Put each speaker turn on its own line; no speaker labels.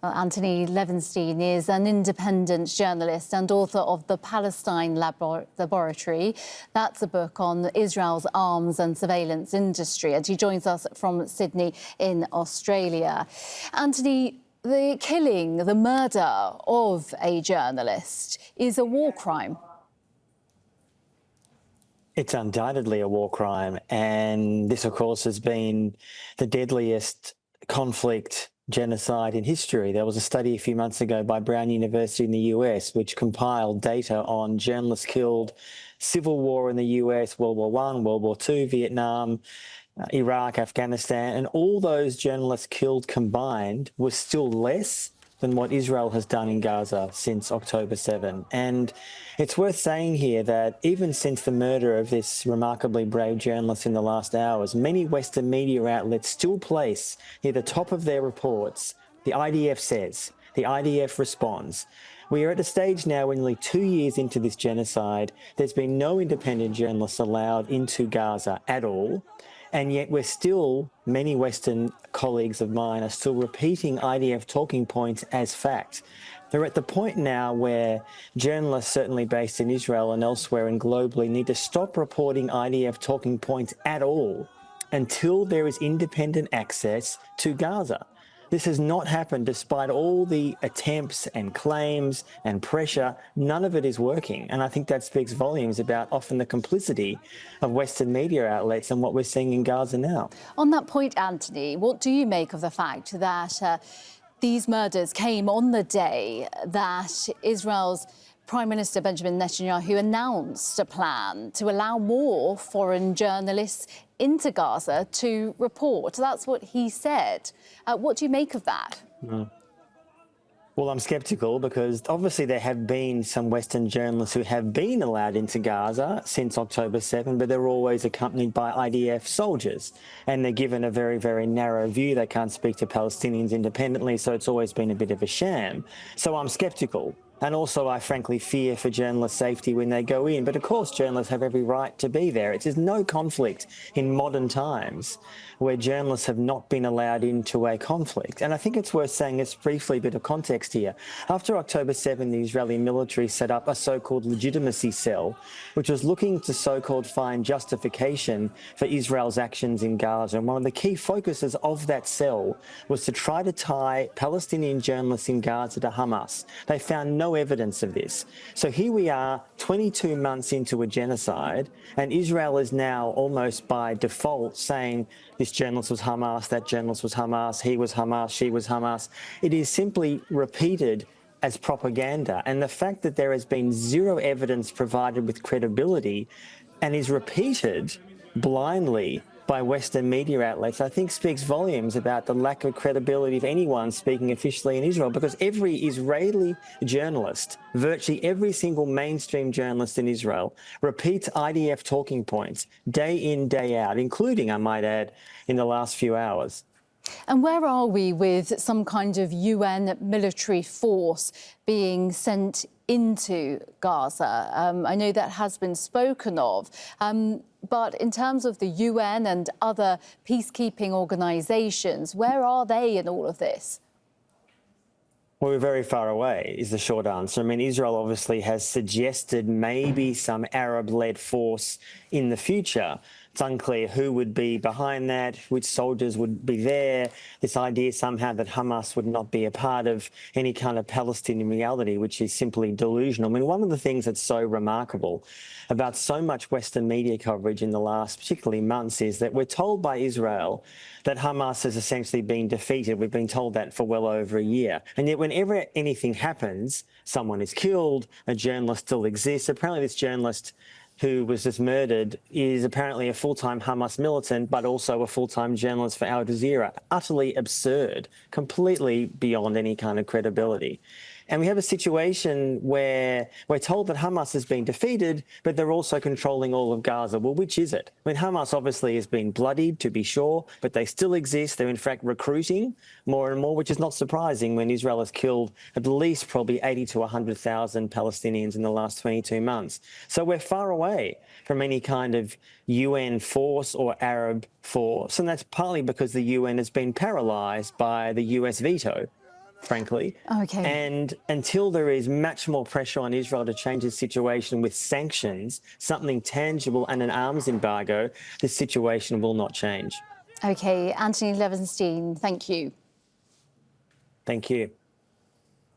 Well, Antony Loewenstein is an independent journalist and author of The Palestine Laboratory. That's a book on Israel's arms and surveillance industry, and he joins us from Sydney in Australia. Antony, the killing, the murder of a journalist is a war crime.
It's undoubtedly a war crime, and this, of course, has been the deadliest conflict genocide in history. There was a study a few months ago by Brown University in the US which compiled data on journalists killed, civil war in the US, World War I, World War II, Vietnam, Iraq, Afghanistan, and all those journalists killed combined was still less than what Israel has done in Gaza since October 7. And it's worth saying here that even since the murder of this remarkably brave journalist in the last hours, many Western media outlets still place near the top of their reports, the IDF says, the IDF responds. We are at a stage now where nearly 2 years into this genocide, there's been no independent journalists allowed into Gaza at all. And yet we're still, many Western colleagues of mine are still repeating IDF talking points as fact. They're at the point now where journalists, certainly based in Israel and elsewhere and globally, need to stop reporting IDF talking points at all until there is independent access to Gaza. This has not happened despite all the attempts and claims and pressure. None of it is working. And I think that speaks volumes about often the complicity of Western media outlets and what we're seeing in Gaza now.
On that point, Antony, what do you make of the fact that these murders came on the day that Israel's Prime Minister Benjamin Netanyahu announced a plan to allow more foreign journalists into Gaza to report? That's what he said. What do you make of that?
Well, I'm sceptical because obviously there have been some Western journalists who have been allowed into Gaza since October 7, but they're always accompanied by IDF soldiers. And they're given a very, very narrow view. They can't speak to Palestinians independently, so it's always been a bit of a sham. So I'm sceptical. And also, I frankly fear for journalists' safety when they go in. But of course, journalists have every right to be there. There's no conflict in modern times where journalists have not been allowed into a conflict. And I think it's worth saying this briefly, a bit of context here. After October 7, the Israeli military set up a so-called legitimacy cell, which was looking to so-called find justification for Israel's actions in Gaza. And one of the key focuses of that cell was to try to tie Palestinian journalists in Gaza to Hamas. They found no evidence of this. So here we are 22 months into a genocide, and Israel is now almost by default saying this journalist was Hamas, that journalist was Hamas, he was Hamas, she was Hamas. It is simply repeated as propaganda. And the fact that there has been zero evidence provided with credibility and is repeated blindly by Western media outlets, I think speaks volumes about the lack of credibility of anyone speaking officially in Israel, because every Israeli journalist, virtually every single mainstream journalist in Israel, repeats IDF talking points day in, day out, including, I might add, in the last few hours.
And where are we with some kind of UN military force being sent into Gaza? I know that has been spoken of. But in terms of the UN and other peacekeeping organisations, where are they in all of this?
Well, we're very far away, is the short answer. I mean, Israel obviously has suggested maybe some Arab-led force in the future. It's unclear who would be behind that, which soldiers would be there. This idea somehow that Hamas would not be a part of any kind of Palestinian reality, which is simply delusional. I mean, one of the things that's so remarkable about so much Western media coverage in the last, particularly months, is that we're told by Israel that Hamas has essentially been defeated. We've been told that for well over a year. And yet whenever anything happens, someone is killed, a journalist still exists. Apparently this journalist who was just murdered is apparently a full-time Hamas militant, but also a full-time journalist for Al Jazeera. Utterly absurd, completely beyond any kind of credibility. And we have a situation where we're told that Hamas has been defeated, but they're also controlling all of Gaza. Well, which is it? I mean, Hamas obviously has been bloodied, to be sure, but they still exist. They're in fact recruiting more and more, which is not surprising when Israel has killed at least probably 80 to 100,000 Palestinians in the last 22 months. So we're far away from any kind of UN force or Arab force, and that's partly because the UN has been paralysed by the US veto. frankly.
Okay.
And until there is much more pressure on Israel to change the situation with sanctions, something tangible and an arms embargo, the situation will not change.
Okay, Antony Loewenstein, thank you.
Thank you.